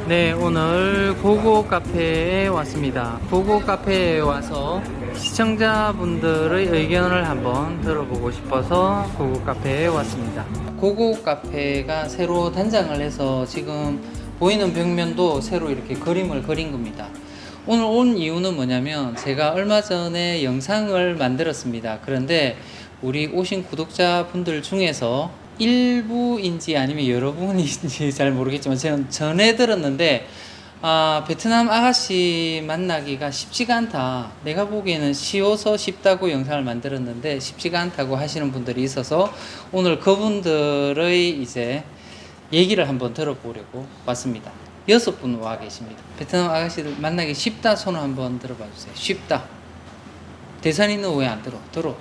네, 오늘 고고 카페에 왔습니다. 고고 카페에 와서 시청자분들의 의견을 한번 들어보고 싶어서 고고 카페에 왔습니다. 고고 카페가 새로 단장을 해서 지금 보이는 벽면도 새로 이렇게 그림을 그린 겁니다. 오늘 온 이유는 뭐냐면 제가 얼마 전에 영상을 만들었습니다. 그런데 우리 오신 구독자분들 중에서 일부인지 아니면 여러분인지 잘 모르겠지만 저는 전에 들었는데 베트남 아가씨 만나기가 쉽지가 않다. 내가 보기에는 쉬워서 쉽다고 영상을 만들었는데 쉽지가 않다고 하시는 분들이 있어서 오늘 그분들의 이제 얘기를 한번 들어보려고 왔습니다. 6분 와 계십니다. 베트남 아가씨들 만나기 쉽다 손을 한번 들어봐 주세요. 쉽다. 대선이는 왜 안 들어? 들어.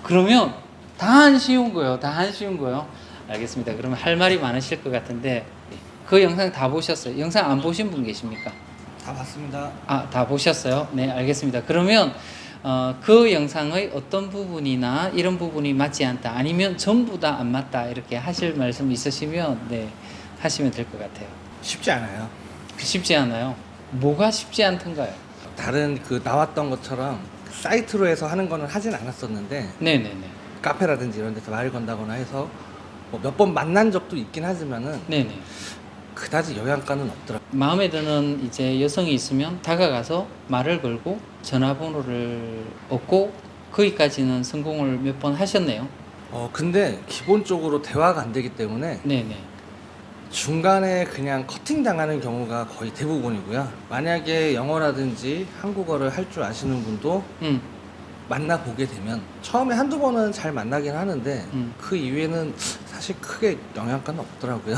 그러면 다 안 쉬운 거요. 다 안 쉬운 거요. 알겠습니다. 그러면 할 말이 많으실 것 같은데 그 영상 다 보셨어요? 영상 안 보신 분 계십니까? 다 봤습니다. 다 보셨어요? 네, 알겠습니다. 그러면 그 영상의 어떤 부분이나 이런 부분이 맞지 않다 아니면 전부 다 안 맞다 이렇게 하실 말씀 있으시면 네, 하시면 될 것 같아요. 쉽지 않아요. 쉽지 않아요? 뭐가 쉽지 않던가요? 다른 그 나왔던 것처럼 사이트로 해서 하는 거는 하진 않았었는데 네네네. 카페라든지 이런 데서 말을 건다거나 해서 뭐 몇 번 만난 적도 있긴 하지만은 네네. 그다지 영향가는 없더라고요. 마음에 드는 이제 여성이 있으면 다가가서 말을 걸고 전화번호를 얻고 거기까지는 성공을 몇 번 하셨네요. 근데 기본적으로 대화가 안 되기 때문에 네네. 중간에 그냥 커팅 당하는 경우가 거의 대부분이고요. 만약에 영어라든지 한국어를 할 줄 아시는 분도 만나보게 되면 처음에 한두 번은 잘 만나긴 하는데 그 이후에는 사실 크게 영향가는 없더라고요.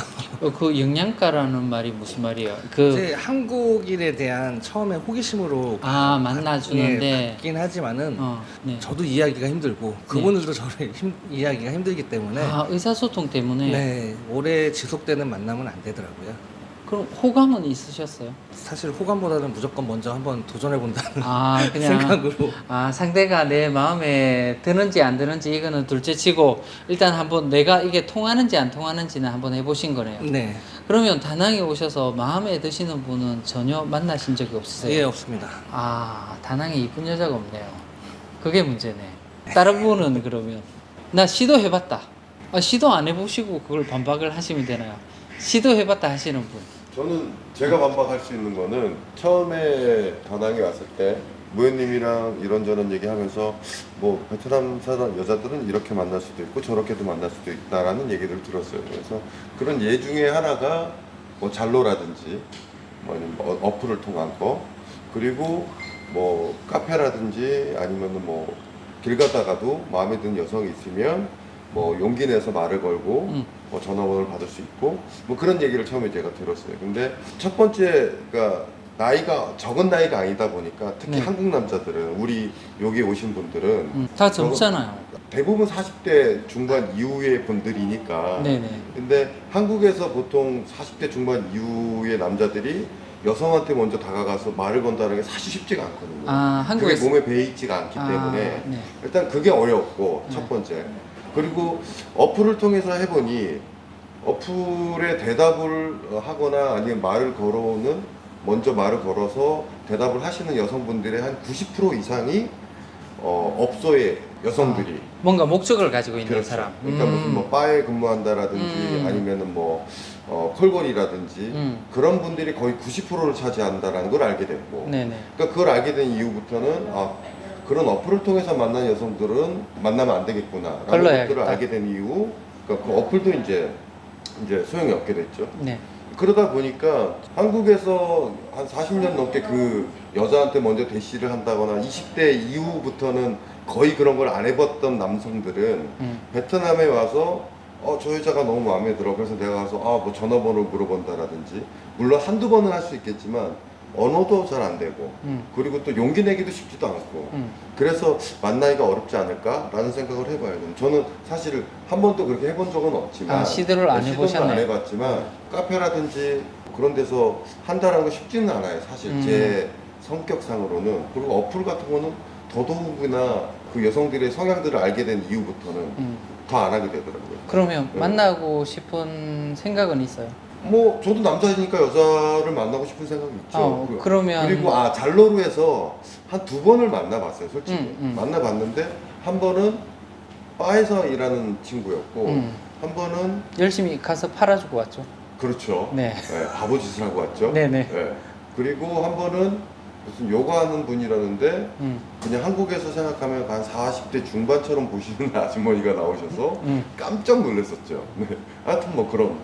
그 영양가라는 말이 무슨 말이에요? 이제 한국인에 대한 처음에 호기심으로 만나주는데 받긴 하지만은 네. 저도 이해하기가 힘들고 그분들도 저를 이해하기가 힘들기 때문에 의사소통 때문에 네, 오래 지속되는 만남은 안 되더라고요. 그럼 호감은 있으셨어요? 사실 호감보다는 무조건 먼저 한번 도전해 본다는 그냥 생각으로. 상대가 내 마음에 드는지 안 드는지 이거는 둘째치고 일단 한번 내가 이게 통하는지 안 통하는지는 한번 해보신 거네요. 네, 그러면 다낭에 오셔서 마음에 드시는 분은 전혀 만나신 적이 없으세요? 예, 없습니다. 다낭에 이쁜 여자가 없네요. 그게 문제네. 다른 분은 그러면 나 시도해봤다. 시도 안 해보시고 그걸 반박을 하시면 되나요? 시도해봤다 하시는 분. 저는 제가 반박할 수 있는 거는 처음에 다낭에 왔을 때 무현님이랑 이런저런 얘기하면서 뭐 베트남 사람 여자들은 이렇게 만날 수도 있고 저렇게도 만날 수도 있다라는 얘기를 들었어요. 그래서 그런 예 중에 하나가 뭐 잘로라든지 뭐 아니면 어플을 통한 거, 그리고 뭐 카페라든지 아니면은 뭐 길 가다가도 마음에 드는 여성이 있으면 뭐 용기 내서 말을 걸고 뭐 전화번호를 받을 수 있고 뭐 그런 얘기를 처음에 제가 들었어요. 근데 첫 번째, 그러니까 나이가 적은 나이가 아니다 보니까 특히 네. 한국 남자들은, 우리 여기 오신 분들은 다 젊잖아요. 대부분 40대 중반 이후의 분들이니까. 네네. 근데 한국에서 보통 40대 중반 이후의 남자들이 여성한테 먼저 다가가서 말을 건다는 게 사실 쉽지가 않거든요. 그게 한국에서 몸에 배이지가 않기 때문에 네. 일단 그게 어렵고 네. 첫 번째. 그리고 어플을 통해서 해보니 어플에 대답을 하거나 아니면 말을 걸어오는, 먼저 말을 걸어서 대답을 하시는 여성분들의 한 90% 이상이 업소의 여성들이. 뭔가 목적을 가지고 있는 그렇죠. 사람. 그러니까 무슨 뭐 바에 근무한다라든지 아니면은 뭐 콜걸이라든지 그런 분들이 거의 90%를 차지한다라는 걸 알게 됐고. 네네. 그러니까 그걸 알게 된 이후부터는 그런 어플을 통해서 만난 여성들은 만나면 안 되겠구나라는 걸러야겠다. 것들을 알게 된 이후, 그러니까 그 어플도 이제 소용이 없게 됐죠. 네. 그러다 보니까 한국에서 한 40년 넘게 그 여자한테 먼저 대시를 한다거나 20대 이후부터는 거의 그런 걸 안 해봤던 남성들은 베트남에 와서 저 여자가 너무 마음에 들어. 그래서 내가 가서 뭐 전화번호를 물어본다라든지, 물론 한두 번은 할 수 있겠지만 언어도 잘 안 되고 그리고 또 용기 내기도 쉽지도 않고 그래서 만나기가 어렵지 않을까라는 생각을 해봐야 돼요. 저는 사실 한 번도 그렇게 해본 적은 없지만 시도를 안 해보셨네요. 안 해봤지만 카페라든지 그런 데서 한다는 거 쉽지는 않아요. 사실 제 성격상으로는. 그리고 어플 같은 거는 더더욱이나 그 여성들의 성향들을 알게 된 이후부터는 더 안 하게 되더라고요. 그러면 네. 만나고 싶은 생각은 있어요? 뭐 저도 남자이니까 여자를 만나고 싶은 생각이 있죠. 그러면 그리고 잘로루에서 한 2번을 만나봤어요, 솔직히. 만나봤는데 한 번은 바에서 일하는 친구였고 한 번은 열심히 가서 팔아주고 왔죠. 그렇죠. 네. 네, 바보 짓을 하고 왔죠. 네네. 네. 그리고 한 번은 무슨 요가하는 분이라는데 그냥 한국에서 생각하면 한 40대 중반처럼 보시는 아주머니가 나오셔서 깜짝 놀랐었죠. 네. 하여튼 뭐 그런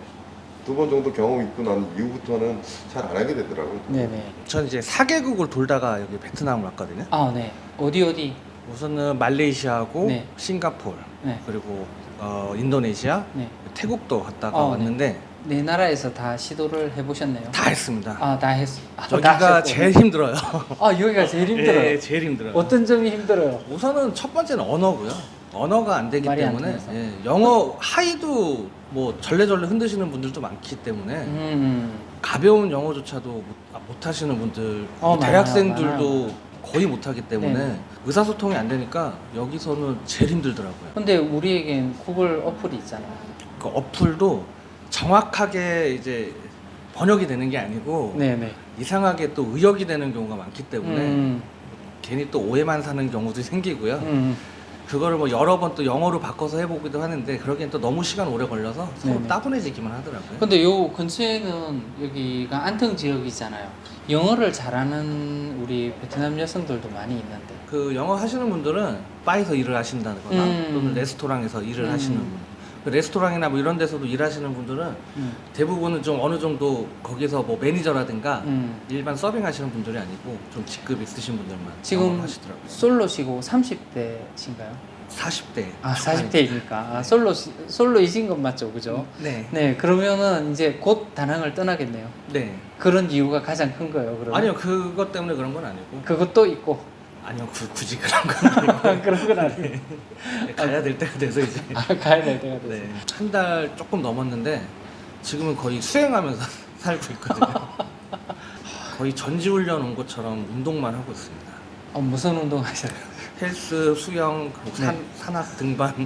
2번 정도 경험 있고 난 이후부터는 잘 안 하게 되더라고요. 네네. 전 이제 4개국을 돌다가 여기 베트남을 왔거든요. 아, 네. 어디? 우선은 말레이시아하고 네. 싱가포르 네. 그리고 인도네시아, 네. 태국도 갔다가 네. 왔는데 네 나라에서 다 시도를 해보셨네요. 다 했습니다. 아, 다 했어. 아, 다 여기가 하셨고. 제일 힘들어요. 아, 여기가 제일 힘들어요. 예, 제일 힘들어요. 어떤 점이 힘들어요? 우선은 첫 번째는 언어고요. 언어가 안 되기 말이 안 때문에 통해서. 영어 하이도 뭐 절레절레 흔드시는 분들도 많기 때문에 가벼운 영어조차도 못 하시는 분들, 많아요, 대학생들도 많아요. 거의 못 하기 때문에 네. 의사소통이 안 되니까 여기서는 제일 힘들더라고요. 근데 우리에겐 구글 어플이 있잖아요. 그 어플도 정확하게 이제 번역이 되는 게 아니고 네네. 이상하게 또 의역이 되는 경우가 많기 때문에 괜히 또 오해만 사는 경우도 생기고요. 그거를 뭐 여러 번 또 영어로 바꿔서 해보기도 하는데 그러기엔 또 너무 시간 오래 걸려서 서로 네네. 따분해지기만 하더라고요. 근데 요 근처에는 여기가 안성 지역이잖아요. 영어를 잘하는 우리 베트남 여성들도 많이 있는데. 그 영어 하시는 분들은 바에서 일을 하신다거나 또는 레스토랑에서 일을 하시는 분, 그 레스토랑이나 뭐 이런 데서도 일하시는 분들은 대부분은 좀 어느 정도 거기서 뭐 매니저라든가 일반 서빙 하시는 분들이 아니고 좀 직급 있으신 분들만 지금 영어를 하시더라고요. 솔로시고 30대신가요? 40대. 아, 40대이니까. 아, 솔로이신 건 맞죠, 그죠? 네. 네, 그러면은 이제 곧 다낭을 떠나겠네요. 네. 그런 이유가 가장 큰 거예요, 그러면? 아니요, 그것 때문에 그런 건 아니고. 그것도 있고. 아니요, 굳이 그런 건 아니고. 그런 건 아니에요. 가야 될 때가 돼서 이제. 아, 가야 될 때가 됐어요. 네. 한 달 조금 넘었는데 지금은 거의 수행하면서 살고 있거든요. 거의 전지훈련 온 것처럼 운동만 하고 있습니다. 무슨 운동 하셔요? 헬스, 수영, 그리고 산악 등반,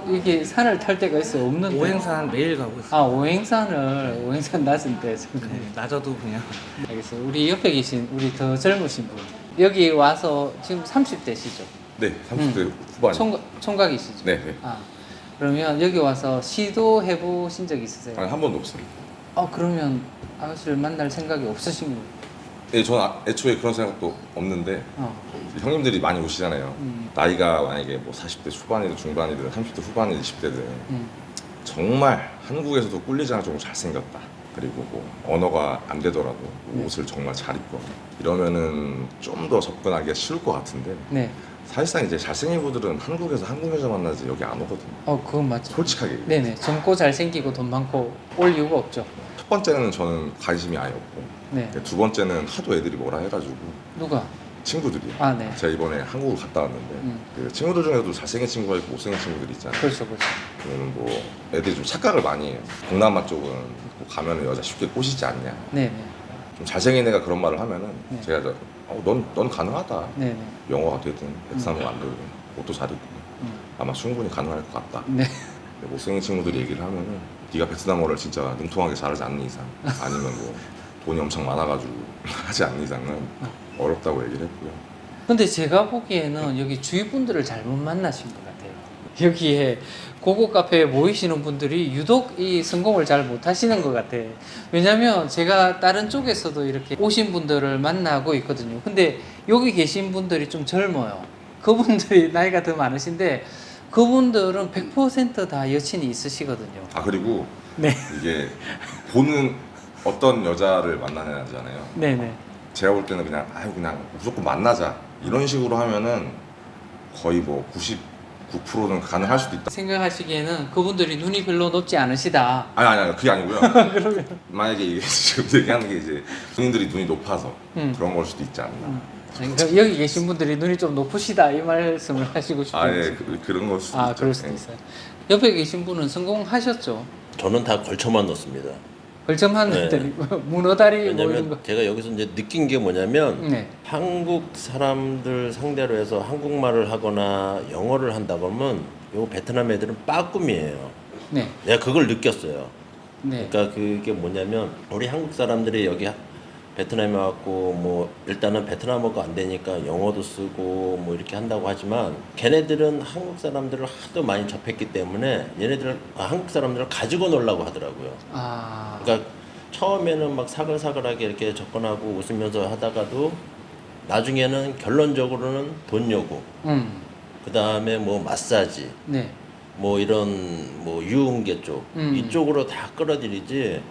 이게 산을 탈 때가 있어요? 없는데? 오행산 매일 가고 있어요. 아, 오행산 낮은 때. 네, 낮아도 그냥. 알겠어요. 우리 옆에 계신 우리 더 젊으신 분. 여기 와서 지금 30대시죠? 네, 30대 후반. 총각이시죠? 네, 네. 아, 그러면 여기 와서 시도해 보신 적 있으세요? 아니, 한 번도 없습니다. 그러면 아가씨를 만날 생각이 없으신 거예요? 네, 저는 애초에 그런 생각도 없는데 형님들이 많이 오시잖아요. 나이가 만약에 뭐 40대 초반이든 중반이든 30대 후반이든 20대든 정말 한국에서도 꿀리지 않을 정도로 잘생겼다. 그리고 뭐 언어가 안 되더라도 옷을 정말 잘 입고 이러면은 좀 더 접근하기가 쉬울 것 같은데 네. 사실상 이제 잘생긴 분들은 한국에서 한국 여자 만나지 여기 안 오거든요. 그건 맞죠. 솔직하게. 네네. 젊고 잘생기고 돈 많고 올 이유가 없죠. 첫 번째는 저는 관심이 아예 없고 네. 두 번째는 하도 애들이 뭐라 해가지고 누가? 친구들이 아, 네. 제가 이번에 한국을 갔다 왔는데 그 친구들 중에도 잘생긴 친구가 있고 못생긴 친구들이 있잖아요. 그렇죠, 그렇죠. 그러면 뭐 애들이 좀 착각을 많이 해요. 동남아 쪽은 뭐 가면은 여자 쉽게 꼬시지 않냐. 네네. 좀 잘생긴 애가 그런 말을 하면은 네. 제가 넌 가능하다. 네네. 영어가 되든 베트남어가 안 되든 옷도 잘 입고 아마 충분히 가능할 것 같다. 네. 근데 못생긴 친구들이 얘기를 하면은 네가 베트남어를 진짜 능통하게 잘하지 않는 이상 아니면 뭐 돈이 엄청 많아가지고 하지 않는 이상은 어렵다고 얘기를 했고요. 근데 제가 보기에는 여기 주위 분들을 잘못 만나신 것 같아요. 여기에 고고 카페에 모이시는 분들이 유독 이 성공을 잘 못하시는 것 같아. 왜냐면 제가 다른 쪽에서도 이렇게 오신 분들을 만나고 있거든요. 근데 여기 계신 분들이 좀 젊어요. 그분들이 나이가 더 많으신데 그분들은 100%다 여친이 있으시거든요. 그리고 네. 이게 보는 어떤 여자를 만나냐잖아요. 네네. 제가 볼 때는 그냥 무조건 만나자 이런 식으로 하면은 거의 뭐 99%는 가능할 수도 있다. 생각하시기에는 그분들이 눈이 별로 높지 않으시다. 아니 그게 아니고요. 만약에 이게 지금 얘기하는 게 이제 본인들이 눈이 높아서 그런 걸 수도 있지 않나. 그러니까 여기 계신 분들이 눈이 좀 높으시다 이 말씀을 하시고 싶은 예, 거죠. 그런 걸 수도 있죠. 그럴 수도 예. 있어요. 옆에 계신 분은 성공하셨죠? 저는 다 걸쳐만 넣습니다. 벌점한 네. 애들이 문어다리 뭐 이런 왜냐면 거. 제가 여기서 이제 느낀 게 뭐냐면 네. 한국 사람들 상대로 해서 한국말을 하거나 영어를 한다 그러면 요 베트남 애들은 빠꿈이에요. 네. 내가 그걸 느꼈어요. 네. 그러니까 그게 뭐냐면 우리 한국 사람들이 여기 베트남에 왔고 뭐 일단은 베트남어가 안 되니까 영어도 쓰고 뭐 이렇게 한다고 하지만 걔네들은 한국 사람들을 하도 많이 접했기 때문에 얘네들 한국 사람들을 가지고 놀라고 하더라고요. 아. 그러니까 처음에는 막 사글사글하게 이렇게 접근하고 웃으면서 하다가도 나중에는 결론적으로는 돈 요구, 그 다음에 뭐 마사지, 네. 뭐 이런 뭐 유흥계 쪽 이쪽으로 다 끌어들이지.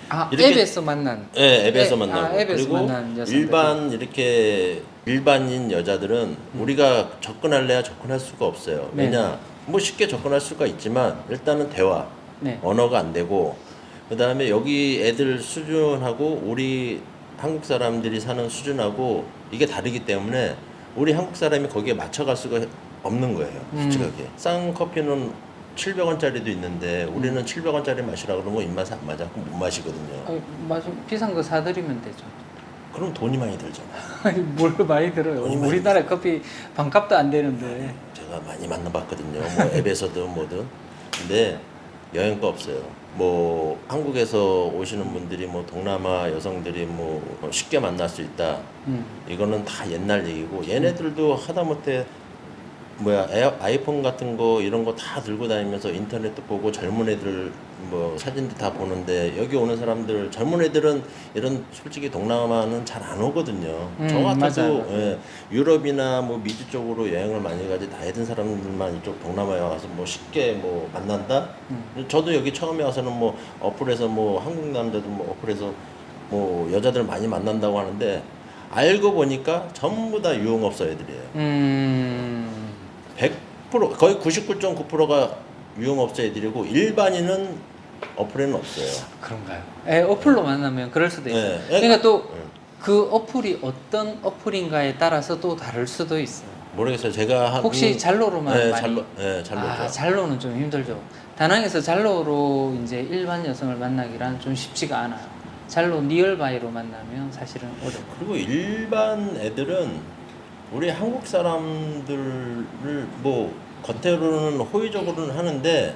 아, 이렇게- 앱에서 만난. 네, 앱에서 앱, 만나고 앱에서 그리고 만난 여성들. 일반 이렇게 일반인 여자들은 우리가 접근할래야 접근할 수가 없어요. 네. 왜냐, 뭐 쉽게 접근할 수가 있지만 일단은 대화, 네. 언어가 안 되고 그 다음에 여기 애들 수준하고 우리 한국 사람들이 사는 수준하고 이게 다르기 때문에 우리 한국 사람이 거기에 맞춰갈 수가 없는 거예요. 솔직하게. 싼 커피는 700원짜리도 있는데 우리는 700원짜리 마시라 그러면 입맛이 안 맞아. 그럼 못 마시거든요. 어, 맞아. 비싼 거 사드리면 되죠. 그럼 돈이 많이 들잖아. 아니, 뭘 많이 들어요. 돈이 많이 우리나라 커피 반값도 안 되는데. 제가 많이 만나봤거든요. 뭐 앱에서든 뭐든. 근데 여행가 없어요. 뭐 한국에서 오시는 분들이 뭐 동남아 여성들이 뭐 쉽게 만날 수 있다. 이거는 다 옛날 얘기고 얘네들도 하다못해 뭐야 아이폰 같은 거 이런 거 다 들고 다니면서 인터넷도 보고 젊은 애들 뭐 사진도 다 보는데 여기 오는 사람들 젊은 애들은 이런 솔직히 동남아는 잘 안 오거든요. 저 같아도 맞아요. 예, 유럽이나 뭐 미주 쪽으로 여행을 많이 가지 나이 든 사람들만 이쪽 동남아에 와서 뭐 쉽게 뭐 만난다. 저도 여기 처음에 와서는 뭐 어플에서 뭐 한국 남자도 뭐 어플에서 뭐 여자들 많이 만난다고 하는데 알고 보니까 전부 다 유흥업소 애들이에요. 100% 거의 99.9%가 유흥업소 애들이고 일반인은 어플에는 없어요. 그런가요? 예, 어플로 만나면 그럴 수도 있어요. 네. 그러니까 또 그 어플이 어떤 어플인가에 따라서 또 다를 수도 있어요. 모르겠어요. 제가 혹시 잘로로만 네, 많이? 잘로, 네, 잘로죠. 아, 잘로는 좀 힘들죠. 다낭에서 잘로로 이제 일반 여성을 만나기란 좀 쉽지가 않아요. 잘로 니얼바이로 만나면 사실은 어려워요. 그리고 일반 애들은 우리 한국 사람들을 뭐 겉으로는 호의적으로는 하는데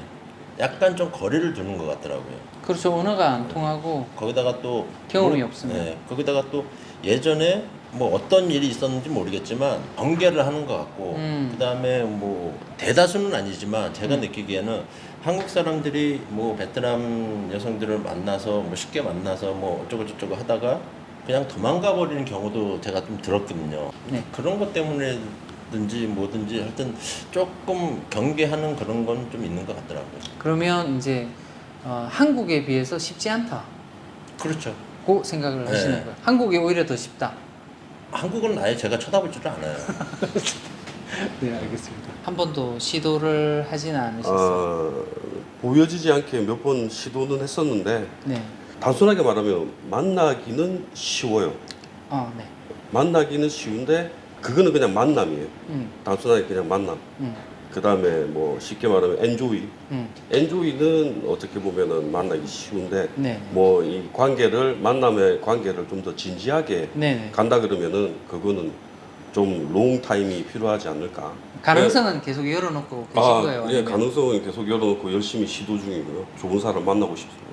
약간 좀 거리를 두는 것 같더라고요. 그렇죠. 언어가 안 통하고 거기다가 또 경험이 뭐, 없으면. 네, 거기다가 또 예전에 뭐 어떤 일이 있었는지 모르겠지만 번개를 하는 것 같고 그 다음에 뭐 대다수는 아니지만 제가 느끼기에는 한국 사람들이 뭐 베트남 여성들을 만나서 뭐 쉽게 만나서 뭐 어쩌고 저쩌고 하다가 그냥 도망가 버리는 경우도 제가 좀 들었거든요. 네. 그런 것 때문에든지 뭐든지 하여튼 조금 경계하는 그런 건 좀 있는 것 같더라고요. 그러면 이제 한국에 비해서 쉽지 않다. 그렇죠. 고 생각을 하시는 네. 거예요. 한국이 오히려 더 쉽다. 한국은 아예 제가 쳐다볼 줄을 않아요. 네, 알겠습니다. 한 번도 시도를 하지는 않으셨어요? 보여지지 않게 몇 번 시도는 했었는데 네. 단순하게 말하면 만나기는 쉬워요. 네. 만나기는 쉬운데 그거는 그냥 만남이에요. 단순하게 그냥 만남. 그 다음에 뭐 쉽게 말하면 엔조이. 엔조이는 어떻게 보면은 만나기 쉬운데 네. 뭐 이 관계를 만남의 관계를 좀 더 진지하게 네네. 간다 그러면은 그거는 좀 롱 타임이 필요하지 않을까. 가능성은 계속 열어놓고 계신 거예요? 예, 아니면? 가능성은 계속 열어놓고 열심히 시도 중이고요. 좋은 사람 만나고 싶습니다.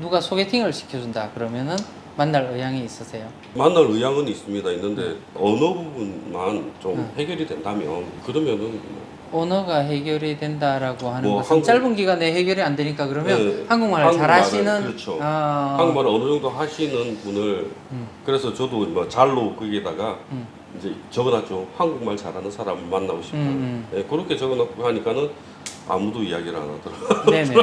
누가 소개팅을 시켜준다 그러면은 만날 의향이 있으세요? 만날 의향은 있는데 어느 부분만 좀 해결이 된다면 그러면은 언어가 해결이 된다라고 하는 뭐 것은 한국- 짧은 기간에 해결이 안 되니까 그러면 네, 한국말을 잘하시는 그렇죠. 아, 한국말을 어느 정도 하시는 분을 그래서 저도 뭐 잘로 거기에다가 이제 적어놨죠. 한국말 잘하는 사람을 만나고 싶다. 예, 그렇게 적어놓고 하니까는 아무도 이야기를 안 하더라고요. 네네.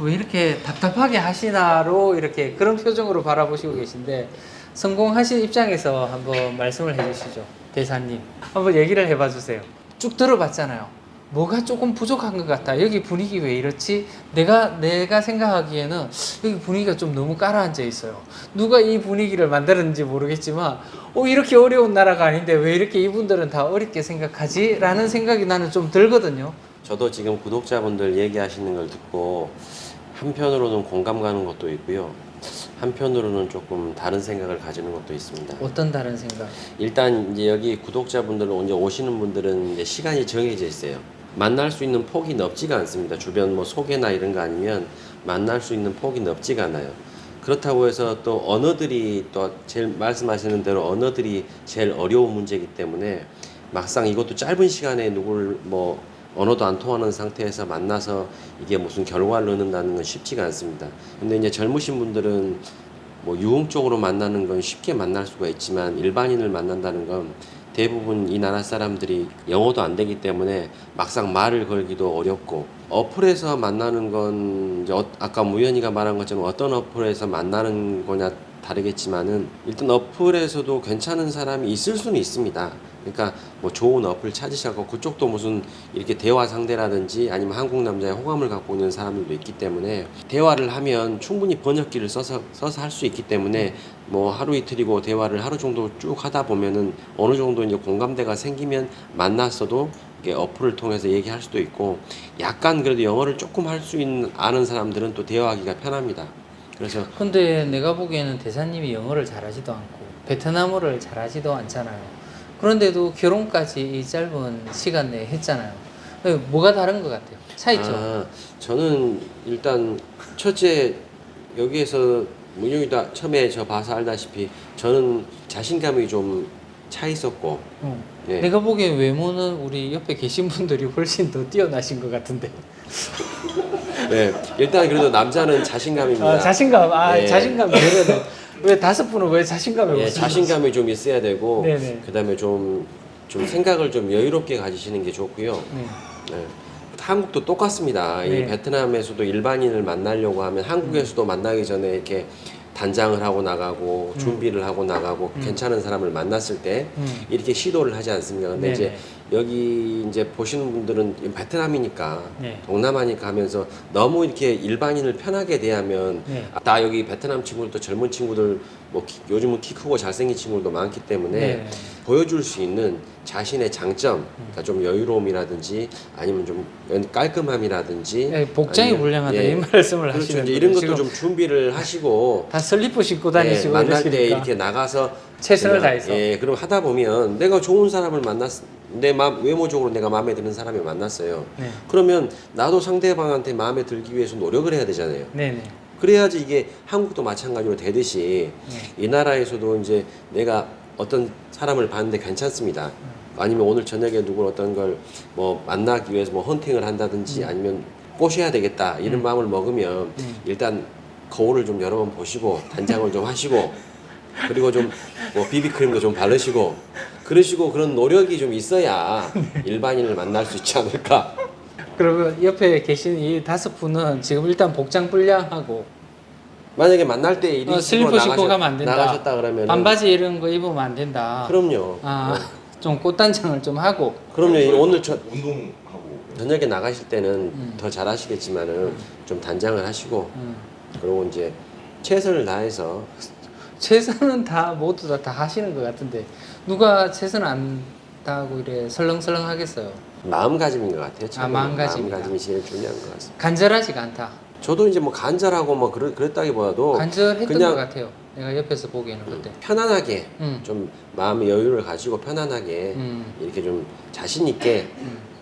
왜 이렇게 답답하게 하시나로 이렇게 그런 표정으로 바라보시고 계신데 성공하신 입장에서 한번 말씀을 해주시죠. 대사님 한번 얘기를 해봐 주세요. 쭉 들어봤잖아요. 뭐가 조금 부족한 것 같다. 여기 분위기 왜 이렇지? 내가 생각하기에는 여기 분위기가 좀 너무 깔아앉아 있어요. 누가 이 분위기를 만들었는지 모르겠지만 이렇게 어려운 나라가 아닌데 왜 이렇게 이분들은 다 어렵게 생각하지? 라는 생각이 나는 좀 들거든요. 저도 지금 구독자분들 얘기하시는 걸 듣고 한편으로는 공감 가는 것도 있고요. 한편으로는 조금 다른 생각을 가지는 것도 있습니다. 어떤 다른 생각? 일단 이제 여기 구독자분들 이제 오시는 분들은 이제 시간이 정해져 있어요. 만날 수 있는 폭이 넓지가 않습니다. 주변 뭐 소개나 이런 거 아니면 만날 수 있는 폭이 넓지가 않아요. 그렇다고 해서 또 언어들이 또 제일 말씀하시는 대로 언어들이 제일 어려운 문제이기 때문에 막상 이것도 짧은 시간에 누구를 뭐 언어도 안 통하는 상태에서 만나서 이게 무슨 결과를 얻는다는 건 쉽지가 않습니다. 근데 이제 젊으신 분들은 뭐 유흥적으로 만나는 건 쉽게 만날 수가 있지만 일반인을 만난다는 건 대부분 이 나라 사람들이 영어도 안 되기 때문에 막상 말을 걸기도 어렵고, 어플에서 만나는 건 이제 아까 무연이가 말한 것처럼 어떤 어플에서 만나는 거냐 다르겠지만은 일단 어플에서도 괜찮은 사람이 있을 수는 있습니다. 그러니까 뭐 좋은 어플 찾으셔서 그쪽도 무슨 이렇게 대화 상대라든지 아니면 한국 남자의 호감을 갖고 있는 사람들도 있기 때문에 대화를 하면 충분히 번역기를 써서 할 수 있기 때문에 뭐 하루 이틀이고 대화를 하루 정도 쭉 하다 보면은 어느 정도 이제 공감대가 생기면 만났어도 이게 어플을 통해서 얘기할 수도 있고, 약간 그래도 영어를 조금 할 수 있는 아는 사람들은 또 대화하기가 편합니다. 그래서 근데 내가 보기에는 대사님이 영어를 잘하지도 않고 베트남어를 잘하지도 않잖아요. 그런데도 결혼까지 이 짧은 시간 내에 했잖아요. 뭐가 다른 것 같아요? 차이죠? 저는 일단 첫째 여기에서 문용이도 처음에 저 봐서 알다시피 저는 자신감이 좀 차 있었고, 예. 내가 보기엔 외모는 우리 옆에 계신 분들이 훨씬 더 뛰어나신 것 같은데. 네, 일단 그래도 남자는 자신감입니다. 자신감, 예. 자신감 내려도 왜 5분은 왜 자신감이 예, 없어요? 자신감이 좀 있어야 되고, 네네. 그다음에 좀 생각을 좀 여유롭게 가지시는 게 좋고요. 네. 네. 한국도 똑같습니다. 네. 이 베트남에서도 일반인을 만나려고 하면 한국에서도 만나기 전에 이렇게 단장을 하고 나가고 준비를 하고 나가고 괜찮은 사람을 만났을 때 이렇게 시도를 하지 않습니까? 근데 네네. 이제 여기 이제 보시는 분들은 베트남이니까 네. 동남아니까 하면서 너무 이렇게 일반인을 편하게 대하면 네. 나 여기 베트남 친구들도 젊은 친구들 뭐 요즘은 키 크고 잘생긴 친구들도 많기 때문에 네. 보여줄 수 있는 자신의 장점, 그러니까 좀 여유로움이라든지 아니면 좀 깔끔함이라든지 네, 복장이 아니면, 불량하다 예, 이 말씀을 그렇죠. 하시는 이제 이런 것도 지금 좀 준비를 하시고 다 슬리퍼 신고 예, 다니시고 만날 때 이러시니까. 이렇게 나가서 최선을 그냥, 다해서. 예, 그럼 하다 보면 내가 좋은 사람을 외모적으로 내가 마음에 드는 사람을 만났어요. 네. 그러면 나도 상대방한테 마음에 들기 위해서 노력을 해야 되잖아요. 네네. 그래야지 이게 한국도 마찬가지로 되듯이 이 나라에서도 이제 내가 어떤 사람을 봤는데 괜찮습니다. 아니면 오늘 저녁에 누구 어떤 걸 뭐 만나기 위해서 뭐 헌팅을 한다든지 아니면 꼬셔야 되겠다 이런 마음을 먹으면 일단 거울을 좀 여러 번 보시고 단장을 좀 하시고 그리고 좀 뭐 비비크림도 좀 바르시고 그러시고 그런 노력이 좀 있어야 일반인을 만날 수 있지 않을까. 그러면 옆에 계신 이 5분은 지금 일단 복장 불량하고 만약에 만날 때 이리 슬리퍼 신고 가면 안 된다. 나가셨다 그러면 반바지 이런 거 입으면 안 된다. 그럼요. 좀 꽃단장을 좀 하고. 그럼요. 오늘 운동하고 저녁에 나가실 때는 더 잘하시겠지만은 좀 단장을 하시고 그리고 이제 최선을 다해서 최선은 다 모두 다 하시는 것 같은데 누가 최선 안 다하고 이래 설렁설렁 하겠어요. 마음가짐인 것 같아요. 처음에는. 마음가짐이다. 마음가짐이 제일 중요한 것 같습니다. 간절하지가 않다. 저도 이제 뭐 간절하고 뭐 그랬다기보다도 간절했던 그냥 것 같아요. 내가 옆에서 보기에는 그때. 편안하게 좀 마음의 여유를 가지고 편안하게 이렇게 좀 자신 있게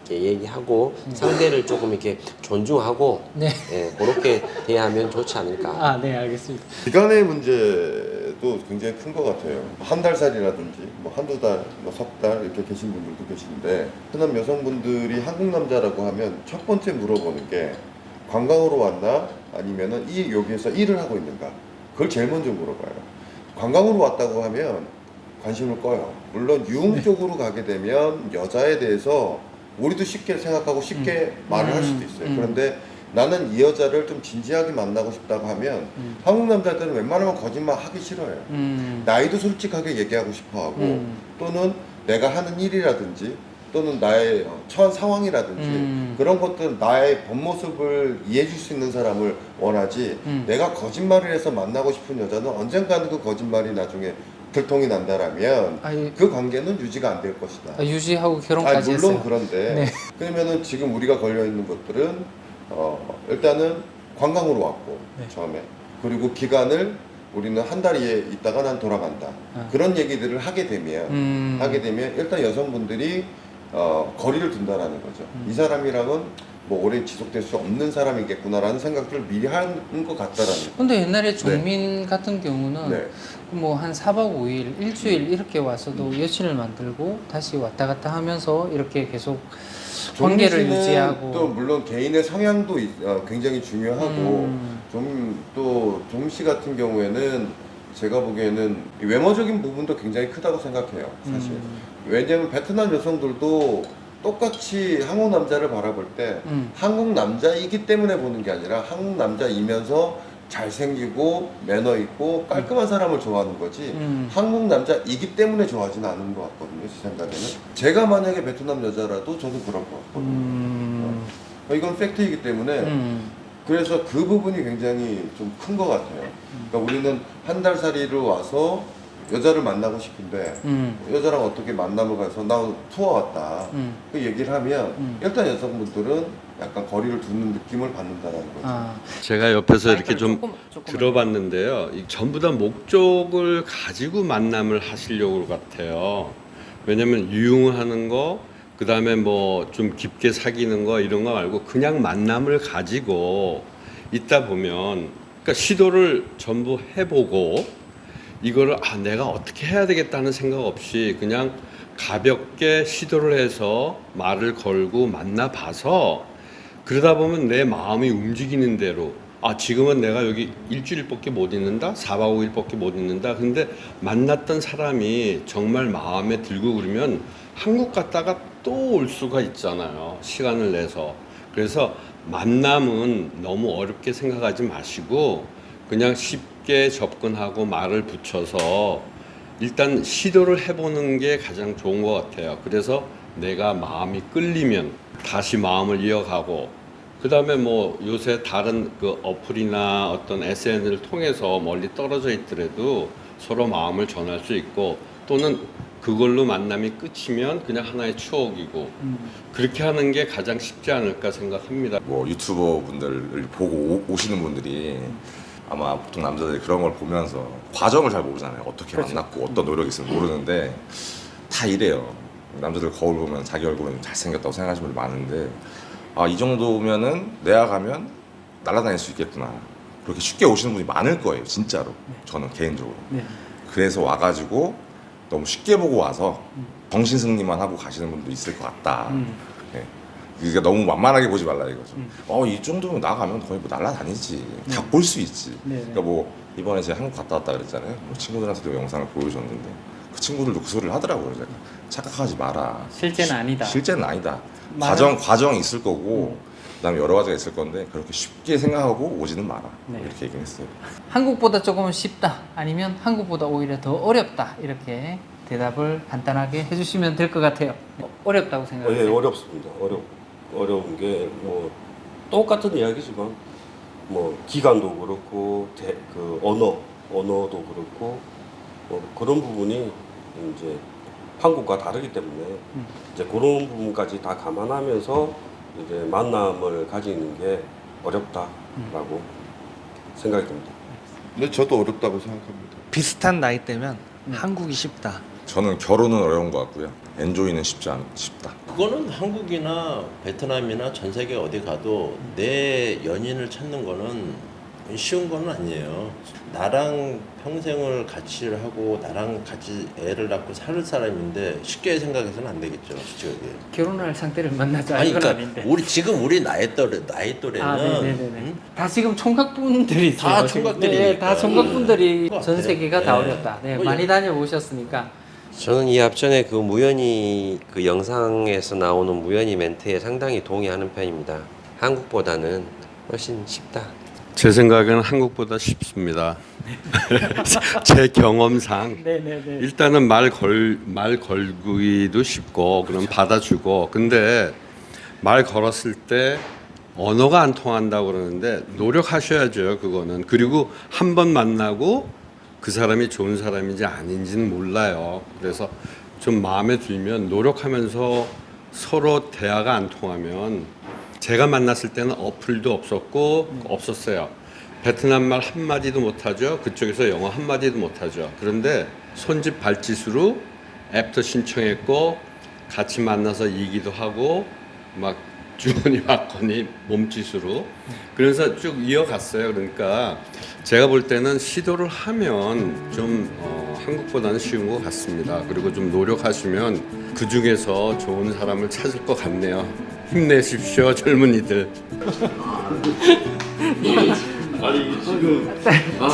이렇게 얘기하고 상대를 조금 이렇게 존중하고 네. 예, 그렇게 대하면 좋지 않을까. 네, 알겠습니다. 기간의 문제도 굉장히 큰 것 같아요. 한 달 살이라든지 뭐 한두 달, 뭐 석 달 이렇게 계신 분들도 계시는데 베트남 여성분들이 한국 남자라고 하면 첫 번째 물어보는 게 관광으로 왔나 아니면은 여기에서 일을 하고 있는가, 그걸 제일 먼저 물어봐요. 관광으로 왔다고 하면 관심을 꺼요. 물론 유흥 쪽으로 가게 되면 여자에 대해서 우리도 쉽게 생각하고 쉽게 말을 할 수도 있어요. 그런데 나는 이 여자를 좀 진지하게 만나고 싶다고 하면 한국 남자들은 웬만하면 거짓말 하기 싫어요. 나이도 솔직하게 얘기하고 싶어 하고 또는 내가 하는 일이라든지 또는 나의 처한 상황이라든지 그런 것들 나의 본 모습을 이해해 줄 수 있는 사람을 원하지 내가 거짓말을 해서 만나고 싶은 여자는 언젠가는 그 거짓말이 나중에 들통이 난다라면 그 관계는 유지가 안 될 것이다. 유지하고 결혼까지 물론 했어요. 그런데 네. 그러면은 지금 우리가 걸려 있는 것들은 일단은 관광으로 왔고 처음에 그리고 기간을 우리는 한 달 있다가 난 돌아간다. 그런 얘기들을 하게 되면 일단 여성분들이 거리를 둔다라는 거죠. 이 사람이랑은 뭐 오래 지속될 수 없는 사람이겠구나라는 생각들을 미리 하는 것 같다라는 거. 근데 옛날에 종민 같은 경우는 네. 뭐 한 4박 5일, 일주일 이렇게 와서도 여친을 만들고 다시 왔다 갔다 하면서 이렇게 계속 관계를 종민 씨는 유지하고. 또 물론 개인의 성향도 굉장히 중요하고 또 종민 씨 같은 경우에는 제가 보기에는 이 외모적인 부분도 굉장히 크다고 생각해요, 사실. 왜냐면 베트남 여성들도 똑같이 한국 남자를 바라볼 때 한국 남자이기 때문에 보는 게 아니라 한국 남자이면서 잘생기고 매너 있고 깔끔한 사람을 좋아하는 거지 한국 남자이기 때문에 좋아하지는 않은 것 같거든요, 제 생각에는. 제가 만약에 베트남 여자라도 저도 그럴 것 같거든요. 이건 팩트이기 때문에 그래서 그 부분이 굉장히 좀 큰 것 같아요. 그러니까 우리는 한 달 살이로 와서 여자를 만나고 싶은데 여자랑 어떻게 만남을 가서 나 투어 왔다 그 얘기를 하면 일단 여성분들은 약간 거리를 두는 느낌을 받는다는 거죠. 제가 옆에서 이렇게 좀 조금 들어봤는데요. 전부 다 목적을 가지고 만남을 하시려고 같아요. 왜냐면 유흥하는 거, 그 다음에 뭐 좀 깊게 사귀는 거 이런 거 말고 그냥 만남을 가지고 있다 보면, 그러니까 시도를 전부 해보고 이거를 내가 어떻게 해야 되겠다는 생각 없이 그냥 가볍게 시도를 해서 말을 걸고 만나봐서 그러다 보면 내 마음이 움직이는 대로 지금은 내가 여기 일주일밖에 못 있는다, 4박 5일밖에 못 있는다. 근데 만났던 사람이 정말 마음에 들고 그러면 한국 갔다가 또 올 수가 있잖아요, 시간을 내서. 그래서 만남은 너무 어렵게 생각하지 마시고 그냥 쉽게 접근하고 말을 붙여서 일단 시도를 해보는 게 가장 좋은 것 같아요. 그래서 내가 마음이 끌리면 다시 마음을 이어가고, 그 다음에 뭐 요새 다른 그 어플이나 어떤 SNS를 통해서 멀리 떨어져 있더라도 서로 마음을 전할 수 있고, 또는 그걸로 만남이 끝이면 그냥 하나의 추억이고, 그렇게 하는 게 가장 쉽지 않을까 생각합니다. 뭐 유튜버 분들을 보고 오시는 분들이 아마 보통 남자들이 그런 걸 보면서 과정을 잘 모르잖아요. 어떻게 만났고 어떤 노력이 있으면 모르는데 다 이래요. 남자들 거울 보면 자기 얼굴은 잘생겼다고 생각하시는 분들 많은데 이 정도면은 내가 가면 날아다닐 수 있겠구나. 그렇게 쉽게 오시는 분이 많을 거예요, 진짜로. 저는 개인적으로. 그래서 와가지고 너무 쉽게 보고 와서 정신승리만 하고 가시는 분도 있을 것 같다. 네. 그러니까 너무 만만하게 보지 말라 이거죠. 이 정도면 나가면 거의 뭐 날아다니지. 다 볼 수 있지. 그러니까 뭐 이번에 제가 한국 갔다 왔다 그랬잖아요. 뭐 친구들한테도 영상을 보여줬는데 그 친구들도 그 소리를 하더라고요. 제가 착각하지 마라. 실제는 아니다. 실제는 아니다. 과정이 있을 거고 그다음에 여러 가지가 있을 건데 그렇게 쉽게 생각하고 오지는 마라. 이렇게 얘기를 했어요. 한국보다 조금 쉽다, 아니면 한국보다 오히려 더 어렵다, 이렇게 대답을 간단하게 해주시면 될 것 같아요. 어렵다고 생각하세요? 예, 어렵습니다. 어려운 게 뭐 똑같은 이야기지만 뭐 기간도 그렇고 그 언어도 그렇고 뭐 그런 부분이 이제 한국과 다르기 때문에 이제 그런 부분까지 다 감안하면서 이제 만남을 가지는 게 어렵다라고 생각이 듭니다. 근데 저도 어렵다고 생각합니다. 비슷한 나이 대면 한국이 쉽다. 저는 결혼은 어려운 것 같고요. 엔조이는 쉽다. 그거는 한국이나 베트남이나 전 세계 어디 가도 내 연인을 찾는 거는 쉬운 건 아니에요. 나랑 평생을 같이 하고 나랑 같이 애를 낳고 살 사람인데 쉽게 생각해서는 안 되겠죠, 솔직하게. 결혼할 상태를 만나자, 아니 이건 그러니까 아닌데. 우리 나이 또래는 네네네. 다 지금 총각분들이 있어요. 다 총각들이니까. 네, 다 총각분들이 것 전 같아요. 세계가 다 네. 어렵다. 네, 뭐 많이 다녀보셨으니까. 저는 이 앞전에 그 무연히 그 영상에서 나오는 무연히 멘트에 상당히 동의하는 편입니다. 한국보다는 훨씬 쉽다. 제 생각에는 한국보다 쉽습니다. 제 경험상 네네네. 일단은 말 걸기도 쉽고 그럼 받아주고, 근데 말 걸었을 때 언어가 안 통한다고 그러는데 노력하셔야죠, 그거는. 그리고 한 번 만나고 그 사람이 좋은 사람인지 아닌지는 몰라요. 그래서 좀 마음에 들면 노력하면서 서로 대화가 안 통하면, 제가 만났을 때는 어플도 없었어요. 베트남 말 한마디도 못하죠. 그쪽에서 영어 한마디도 못하죠. 그런데 손짓 발짓으로 앱도 신청했고 같이 만나서 얘기도 하고 막 주거니 받거니 몸짓으로 그래서 쭉 이어갔어요. 그러니까 제가 볼 때는 시도를 하면 좀 한국보다는 쉬운 것 같습니다. 그리고 좀 노력하시면 그 중에서 좋은 사람을 찾을 것 같네요. 힘내십시오, 젊은이들. 아니 지금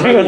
제가